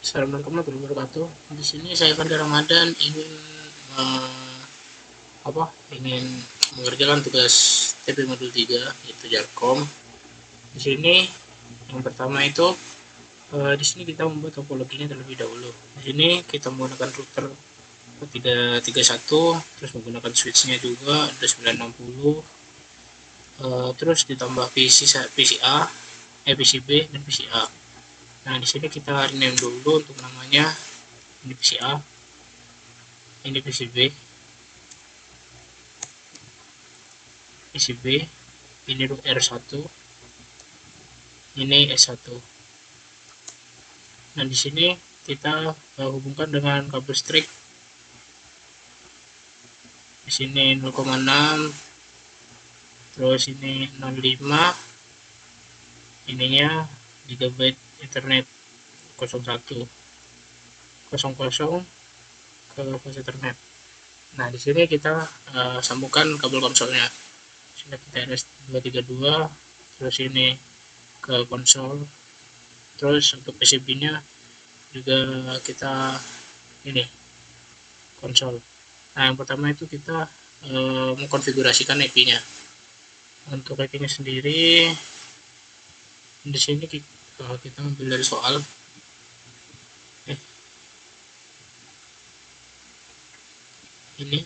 Assalamualaikum warahmatullahi wabarakatuh. Di sini saya Fandi Ramadan ingin ingin mengerjakan tugas TP modul 3 yaitu Jalkom. Di sini yang pertama itu di sini kita membuat topologinya terlebih dahulu. Di sini kita menggunakan router 331, terus menggunakan switchnya juga ada 960, terus ditambah PCA, PCB dan PCA. Nah, di sini kita rename dulu untuk namanya. Ini PCA, ini PCB, ini R1, ini S1. Nah, di sini kita hubungkan dengan kabel string. Di sini 0,6, terus ini 05, ininya gigabit Ethernet 01, 00 ke flash Ethernet. Nah, di sini kita sambungkan kabel konsolnya. Sini kita RS232, terus ini ke konsol. Terus untuk PCB-nya juga kita ini konsol. Nah, yang pertama itu kita mengkonfigurasikan IP-nya. Untuk IP-nya sendiri di sini kita ambil dari soal. Ini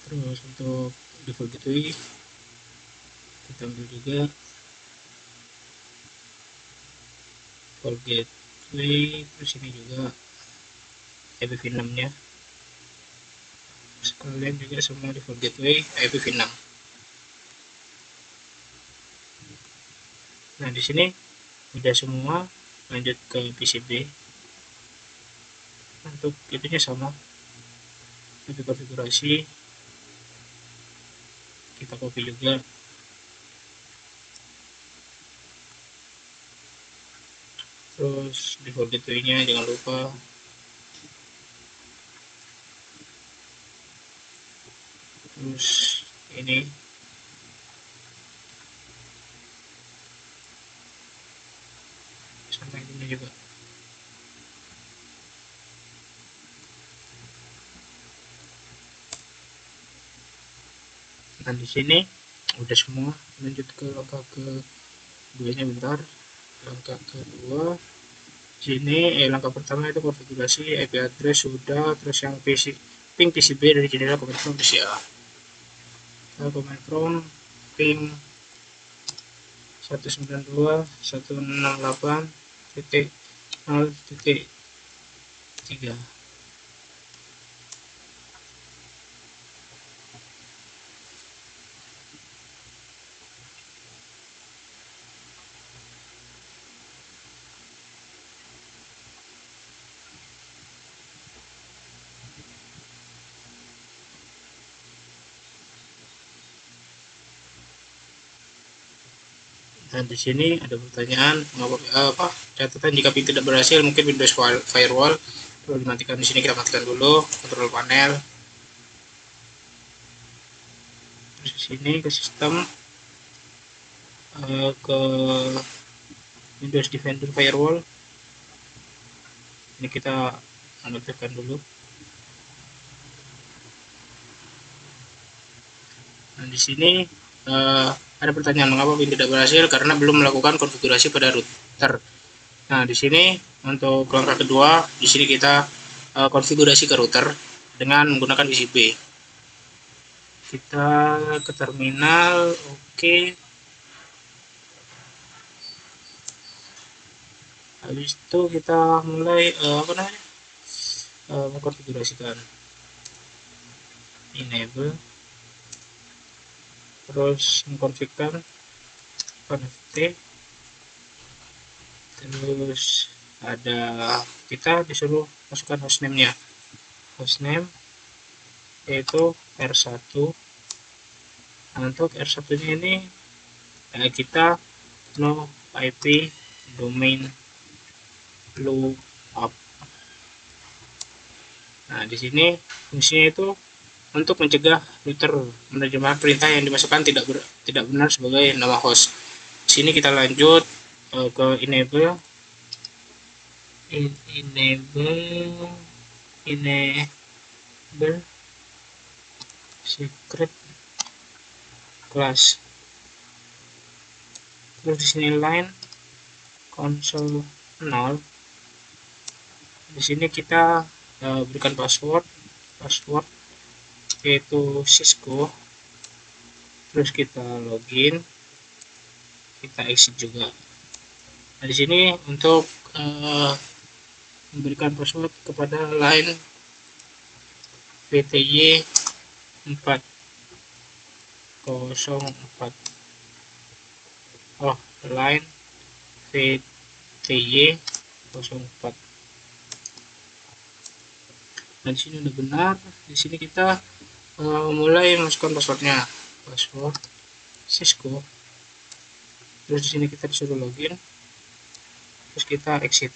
terus untuk default gateway kita ambil juga default gateway, terus ini juga IPv6 nya sekalian juga semua default gateway IPv6. Nah, di sini udah semua, lanjut ke PCB. Untuk itunya sama, untuk konfigurasi kita copy juga, terus default gateway-nya jangan lupa, terus ini sama ini juga. Nah, di sini udah semua, lanjut ke langkah keduanya bentar. Langkah kedua sini langkah pertama itu konfigurasi IP address sudah, terus yang ping PCB dari jendela command from PCA. Command from ping 192.168.0.3. Nah, di sini ada pertanyaan catatan jika ping tidak berhasil, mungkin Windows Firewall perlu dimatikan. Di sini kita matikan dulu control panel. Terus di sini ke sistem, ke Windows Defender Firewall. Ini kita aktifkan dulu. Nah, di sini ada pertanyaan mengapa ping tidak berhasil, karena belum melakukan konfigurasi pada router. Nah, di sini untuk langkah kedua, di sini kita konfigurasi ke router dengan menggunakan PCB. Kita ke terminal, oke. Habis itu kita mulai mengkonfigurasikan enable, terus mengkonfigurasikan connect, terus ada kita disuruh masukkan hostname-nya. Hostname yaitu R1. Nah, untuk R1-nya ini kita no IP domain lookup. Nah, di sini fungsinya itu untuk mencegah router menerjemahkan perintah yang dimasukkan tidak benar sebagai nama host. Di sini kita lanjut ke enable, enable secret class. Terus di sini line console 0. Di sini kita berikan password yaitu Cisco. Terus kita login, kita exit juga. Nah, di sini untuk memberikan password kepada line PTY 404. Line PTY 04. Nah, di sini udah benar. Di sini kita mulai masukkan passwordnya, password Cisco. Terus di sini kita disuruh login, terus kita exit.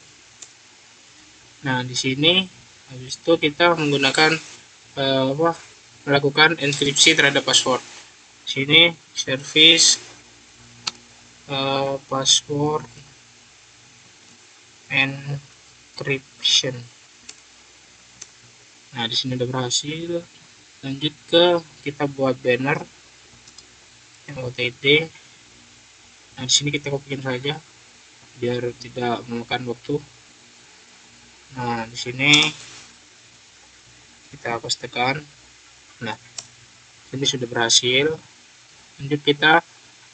Nah, di sini habis itu kita menggunakan melakukan enkripsi terhadap password. Sini service password encryption. Nah, di sini udah berhasil. Lanjut ke kita buat banner yang OTT. Nah, di sini kita kopikan saja biar tidak memakan waktu. Nah, di sini kita pastekan. Nah, ini sudah berhasil. Lanjut kita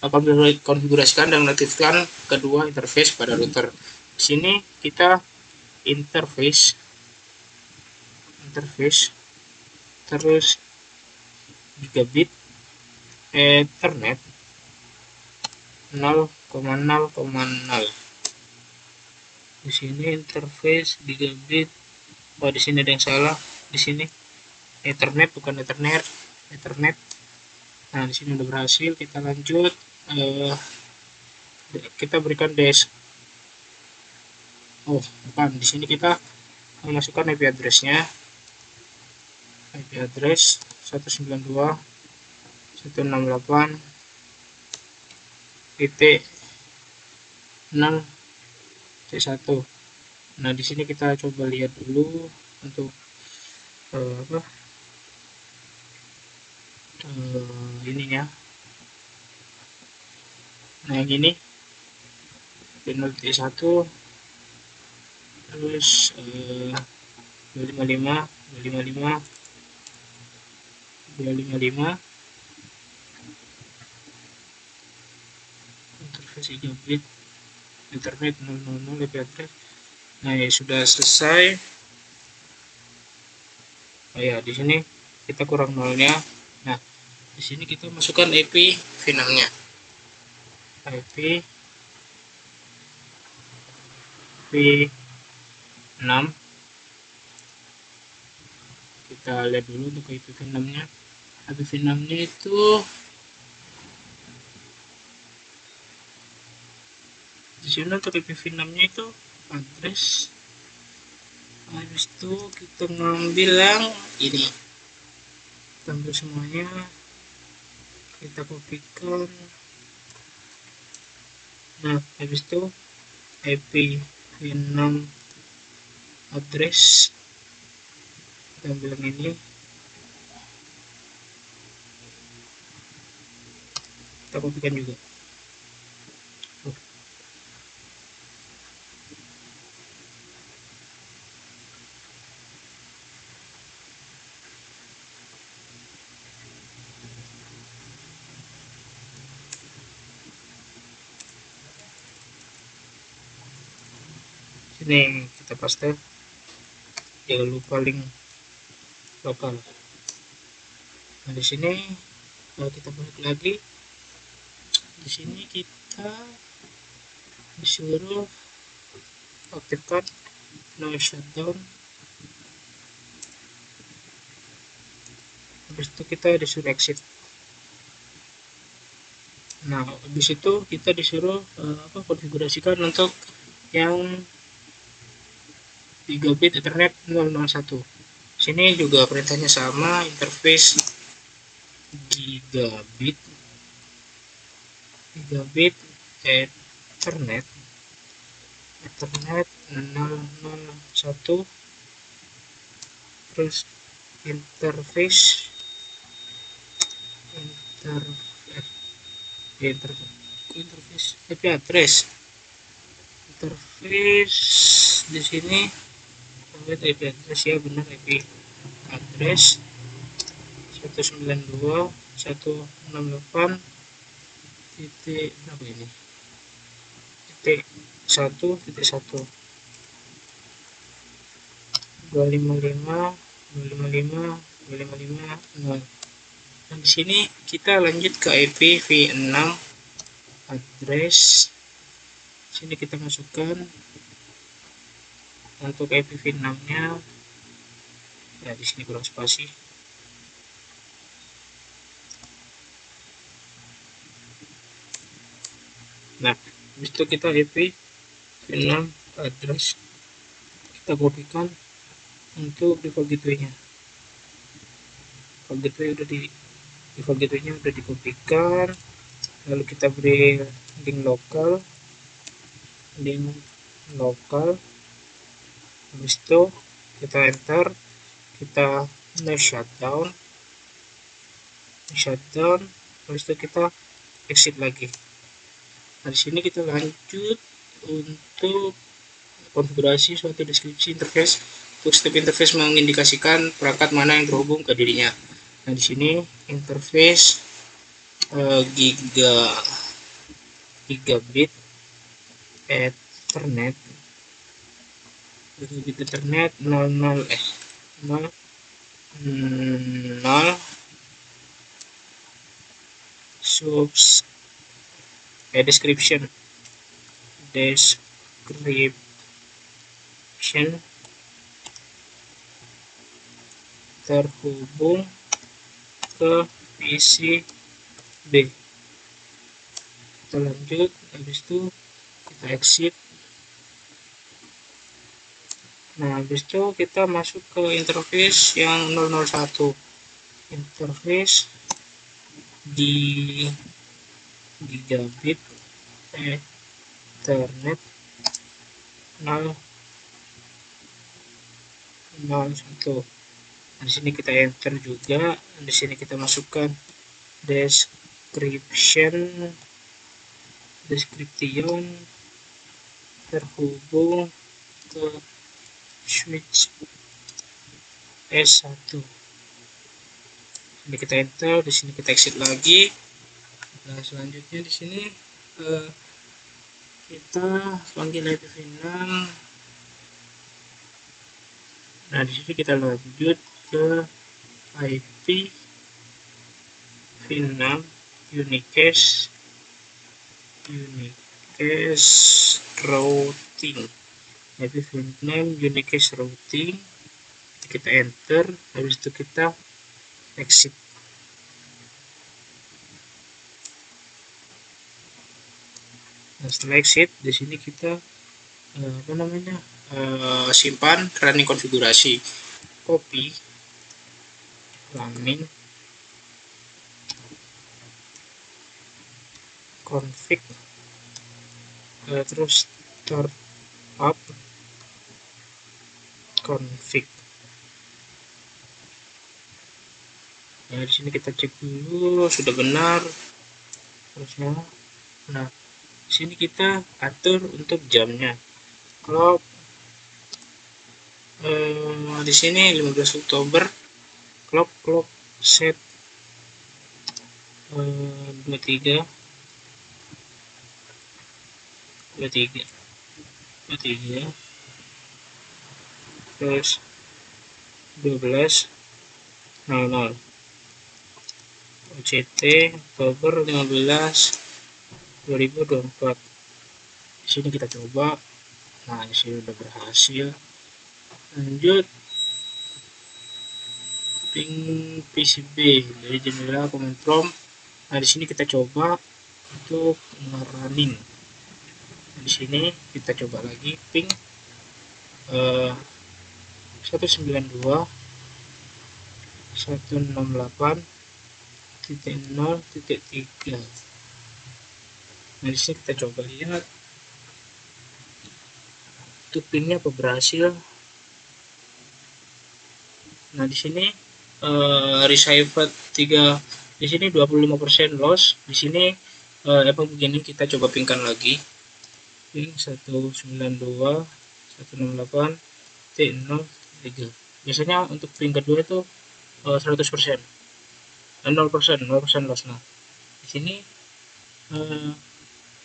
akan konfigurasikan dan mengaktifkan kedua interface pada router. Di sini kita interface terus gigabit Ethernet 0,0,0. Di sini interface gigabit. Oh, di sini ada yang salah. Di sini Ethernet bukan Ethernet. Nah, di sini udah berhasil. Kita lanjut. Kita berikan dash. Oh, bukan. Di sini kita memasukkan IP address-nya. IP address 192.168.0.1. Nah, di sini kita coba lihat dulu untuk ininya. Nah, yang ini 0.1 terus 255 interface gigabit internet 000 IP address. Nah, ya sudah selesai. Oh ya, di sini kita kurang nolnya. Nah, di sini kita masukkan IP V6-nya. IP V6. Kita lihat dulu untuk IP V6-nya. IP V6-nya itu di sini untuk IP V6-nya itu address. Habis itu kita ngambil yang ini. Kita ambil semuanya. Kita kopikan. Nah, habis itu IP V6 address kita ambil yang ini, kita kopikan juga. Sini kita paste, jangan lupa link lokal. Nah, di sini kita balik lagi. Di sini kita disuruh aktifkan noise shutdown. Habis itu kita disuruh exit. Nah, habis itu kita disuruh konfigurasikan untuk yang gigabit Ethernet 001. Sini juga perintahnya sama, interface gigabit Ethernet Ethernet 001, terus interface IP address. Interface di sini IP address, ya benar, IP address 192.168 titik berapa ini, titik 1.1 255 255 255 0. Nah, di sini kita lanjut ke IP v6 address. Sini kita masukkan untuk IP v6-nya. Ya, di sini kurang spasi. Nah, habis itu kita IP v6 address kita kopikan untuk default gateway-nya. Default gateway-nya udah dikopikan, lalu kita beri link lokal, habis itu kita enter, kita shutdown, habis itu kita exit lagi. Nah, di sini kita lanjut untuk konfigurasi suatu deskripsi interface. Untuk step interface mengindikasikan perangkat mana yang terhubung ke dirinya. Nah, di sini interface gigabit Ethernet 00 description terhubung ke PCB. Kita lanjut, habis itu kita exit. Nah, habis itu kita masuk ke interface yang 001, interface di gigabit Ethernet 001. Di sini kita enter juga. Di sini kita masukkan description terhubung ke switch S1. Ini kita enter, di sini kita exit lagi. Nah, selanjutnya di sini kita panggil IPv6. Nah, di sini kita lanjut ke IPv6 unicast routing. IPv6 unicast routing, kita enter, habis itu kita exit. Nah, setelah exit, di sini kita simpan running konfigurasi, copy running config, terus start up config. Nah, di sini kita cek dulu sudah benar terusnya. Nah, di sini kita atur untuk jamnya. Clock di sini 15 Oktober, clock set 23 terus 12.00 OCT Oktober 15 2024. Di sini kita coba. Nah, di sini udah berhasil. Lanjut ping PCB dari jendela command prompt. Nah, di sini kita coba untuk running. Nah, di sini kita coba lagi ping 192.168.0.3. Nah, di sini kita coba lihat. untuk pinnya apa berhasil. Nah di sini reshape 3, di sini 25% loss. Di sini emang begini, kita coba pingkan lagi. Ping 192.168.03. Biasanya untuk ping kedua itu 100%, 0% loss. Nah di sini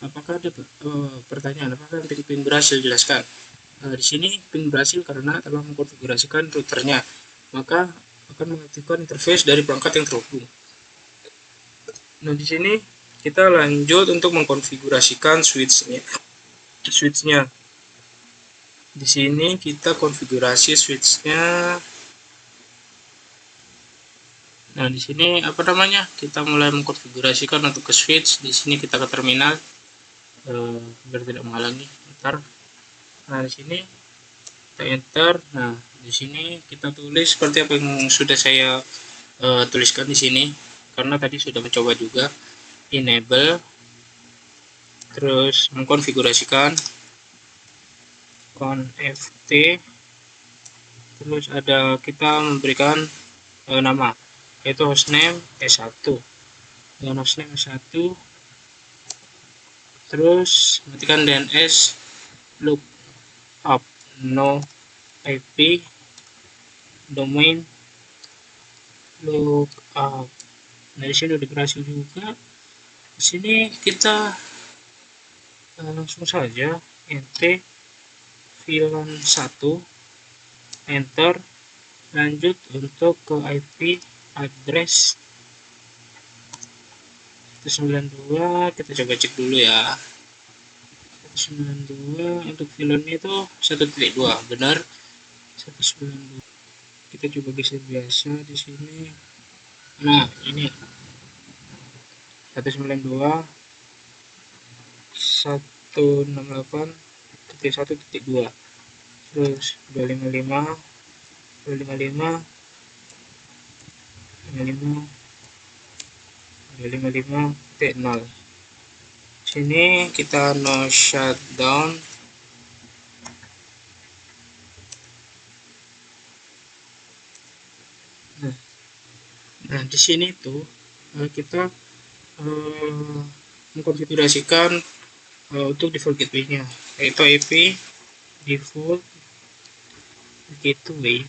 apakah ada pertanyaan apakah ping berhasil? Jelaskan. Di sini ping berhasil karena telah mengkonfigurasikan routernya, maka akan mengaktifkan interface dari perangkat yang terhubung. Nah di sini kita lanjut untuk mengkonfigurasikan switchnya. Di sini kita konfigurasi switchnya. Nah di sini kita mulai mengkonfigurasikan untuk ke switch. Di sini kita ke terminal biar tidak menghalangi. Nah di sini kita enter. Nah di sini kita tulis seperti apa yang sudah saya tuliskan di sini, karena tadi sudah mencoba juga. Enable, terus mengkonfigurasikan conft, terus ada kita memberikan nama, yaitu hostname S1 dengan hostname S1, terus ketikkan DNS lookup no IP domain lookup. Nah di sini udah berhasil juga. Di sini kita langsung saja nt VLAN 1 enter, lanjut untuk ke IP address 192. Kita coba cek dulu ya. 192 untuk VLAN-nya itu 1.2, benar 192. Kita coba geser biasa di sini. Nah ini 192.168.1.2, terus 255 sini kita no shutdown. Nah di sini tuh kita mengkonfigurasikan untuk default gateway-nya, yaitu IP default gateway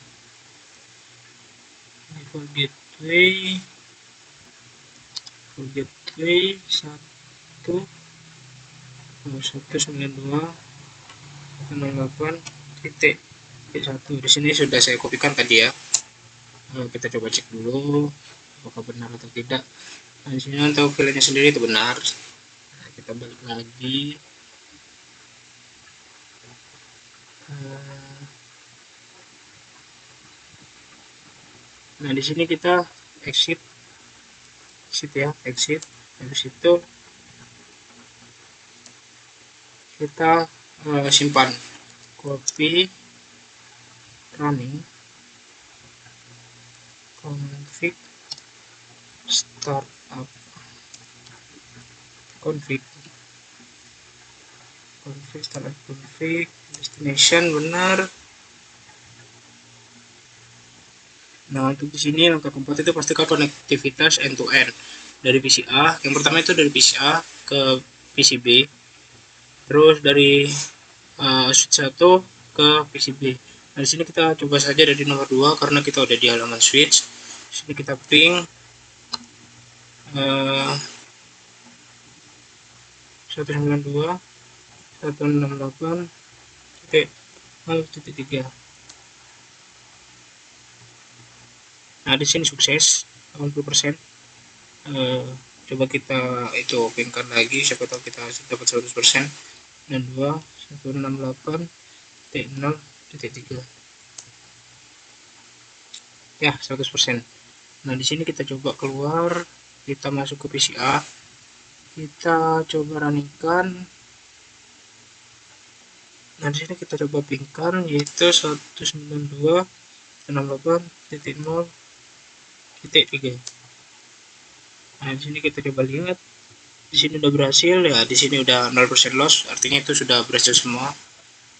192.168.1. Di sini sudah saya kopikan tadi ya. Kita coba cek dulu apakah benar atau tidak. Nah di sini untuk filenya sendiri itu benar. Nah, kita balik lagi. Nah di sini kita exit ya, exit. Habis itu kita simpan, copy, running, config, startup, config, startup, config, destination benar. Nah untuk di sini langkah keempat itu pastikan konektivitas end to end dari PC A. Yang pertama itu dari PC A ke PC B, terus dari switch 1 ke PC B. Nah di sini kita coba saja dari nomor 2 karena kita udah di halaman switch. Di sini kita ping 192.168.0.3. Nah di sini sukses 80%. Coba kita itu pingkan lagi, siapa tahu kita dapat 100%. Dan 168.0.3 ya 100%. Nah di sini kita coba keluar, kita masuk ke PCA, kita coba running-kan. Nah di sini kita coba pingkan yaitu 192.168.0.3. Nah di sini kita coba lihat, di sini udah berhasil ya, di sini udah 0% loss, artinya itu sudah berhasil semua.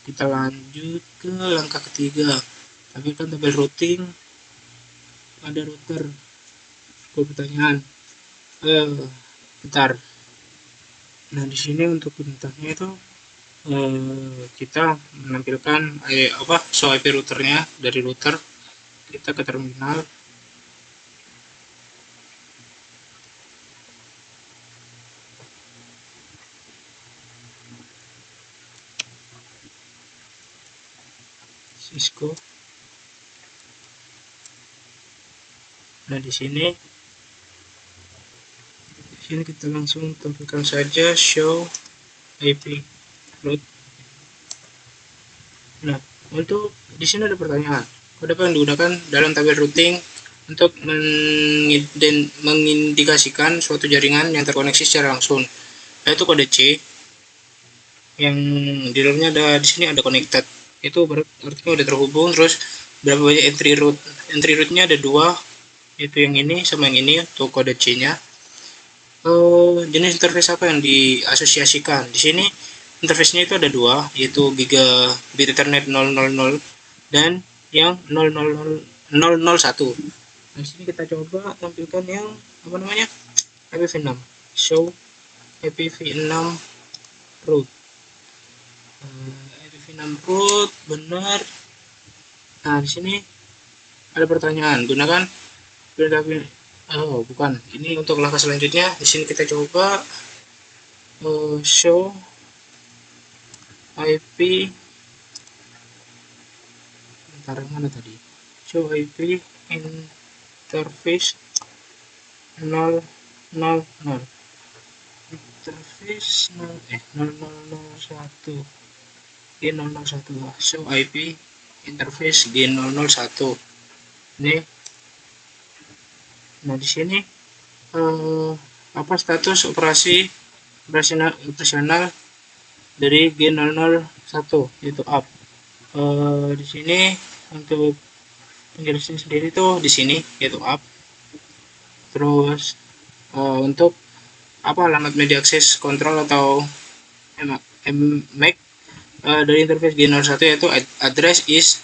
kita lanjut ke langkah ketiga. Tapi kan tabel routing ada router. Pertanyaan. Bentar. Nah, di sini untuk perintahnya itu kita menampilkan show IP routernya dari router kita ke terminal. Cisco. Nah, di sini kita langsung tampilkan saja show IP route. Nah, untuk di sini ada pertanyaan. Kode apa yang digunakan dalam tabel routing untuk mengindikasikan suatu jaringan yang terkoneksi secara langsung? Yaitu kode C yang di dalamnya ada di sini ada connected. Itu artinya udah terhubung. Terus berapa banyak entry route? Entry route-nya ada 2, yaitu yang ini sama yang ini untuk kode C-nya. Jenis interface apa yang diasosiasikan? Di sini interface-nya itu ada 2, yaitu Gigabit Ethernet 000 dan yang 001. Nah, di sini kita coba tampilkan yang IPv6. Show IPv6 route. IPv6 route benar. Nah, di sini ada pertanyaan. Gunakan bukan. Ini untuk langkah selanjutnya. Di sini kita coba show IP. Bentar, mana tadi? Show IP interface 000. Interface 001. G001. Show IP interface G001. Ini. Nah, di sini apa status operasional dari G001, yaitu up. Di sini untuk penjelasan sendiri tuh di sini yaitu up. Terus untuk alamat media access control atau MAC dari interface G01 yaitu address is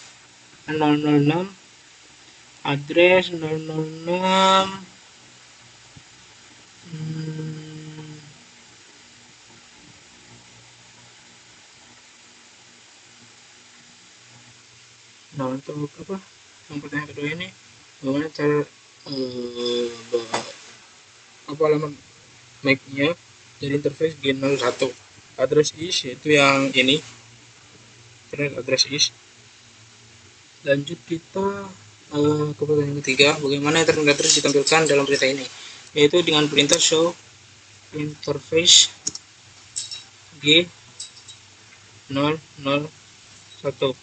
006, address 006. Nah, untuk yang pertanyaan kedua ini bagaimana cara alamat MAC-nya dari interface G01. Address is yaitu yang ini, internet address is. Lanjut kita ke pertanyaan ketiga, bagaimana internet address ditampilkan dalam perintah ini, yaitu dengan perintah show interface G001.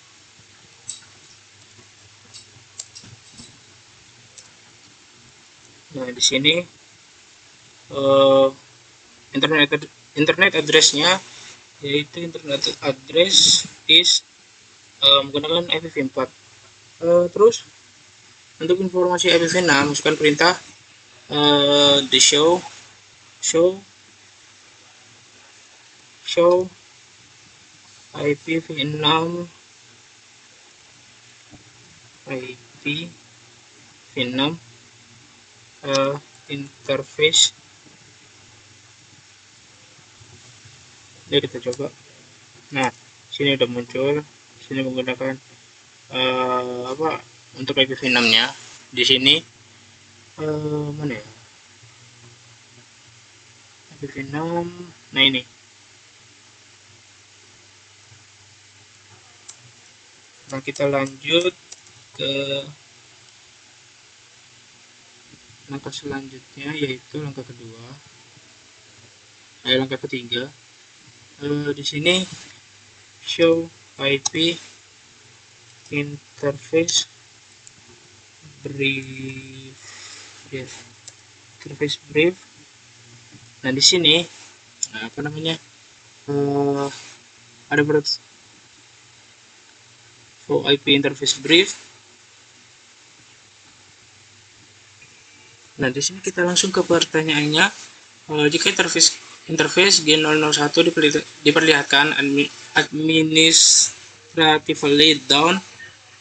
Nah, di sini internet address-nya yaitu internet address is menggunakan IPv4. Terus untuk informasi IPv6 masukkan perintah di show IPv6 interface. Jadi kita coba. Nah, sini udah muncul. Sini menggunakan untuk IPv6-nya. Di sini mana ya? IPv6. Nah, ini. Nah, kita lanjut ke langkah selanjutnya, yaitu langkah ketiga. Di sini show IP interface brief. Nah, di sini ada show IP interface brief. Nah, di sini kita langsung ke pertanyaannya. Jika interface G001 diperlihatkan creatively down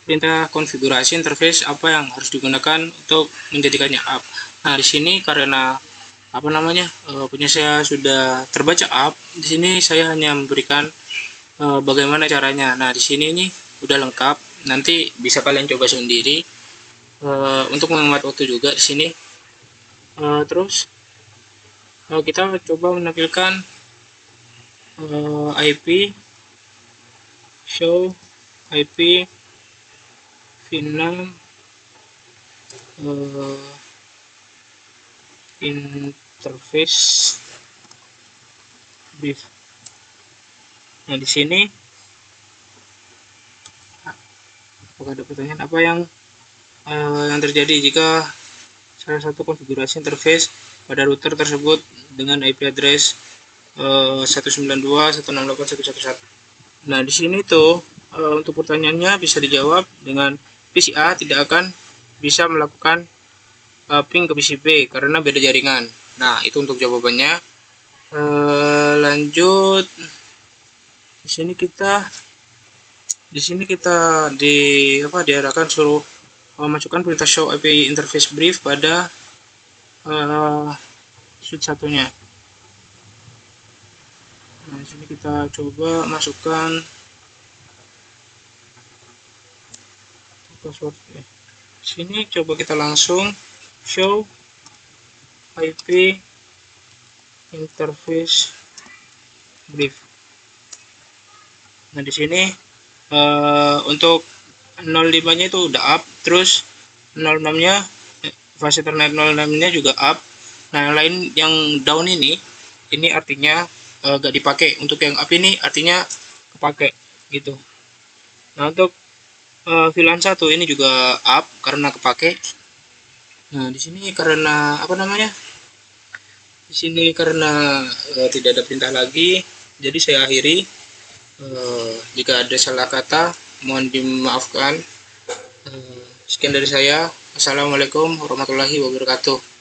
perintah konfigurasi interface apa yang harus digunakan untuk menjadikannya up. Nah, di sini karena punya saya sudah terbaca up, di sini saya hanya memberikan bagaimana caranya. Nah, di sini ini udah lengkap. Nanti bisa kalian coba sendiri untuk menghemat waktu juga di sini. Terus kita coba menampilkan IP show IP v6 interface brief. Nah, di sini apakah ada pertanyaan apa yang terjadi jika salah satu konfigurasi interface pada router tersebut dengan IP address 192.168.1.1.1. Nah, di sini tuh untuk pertanyaannya bisa dijawab dengan PC A tidak akan bisa melakukan ping ke PC B karena beda jaringan. Nah, itu untuk jawabannya. Lanjut. Di sini kita diarahkan suruh masukkan perintah show IP interface brief pada switch satunya. Nah, di sini kita coba masukkan password. Sini coba kita langsung show IP interface brief. Nah, di sini untuk 05-nya itu udah up, terus 06-nya fase Ethernet 06-nya juga up. Nah, yang lain yang down ini artinya gak dipakai. Untuk yang up ini artinya kepake gitu. Nah, untuk VLAN 1 ini juga up karena kepake. Nah, di sini karena tidak ada perintah lagi, jadi saya akhiri. Jika ada salah kata mohon dimaafkan. Sekian dari saya. Assalamualaikum warahmatullahi wabarakatuh.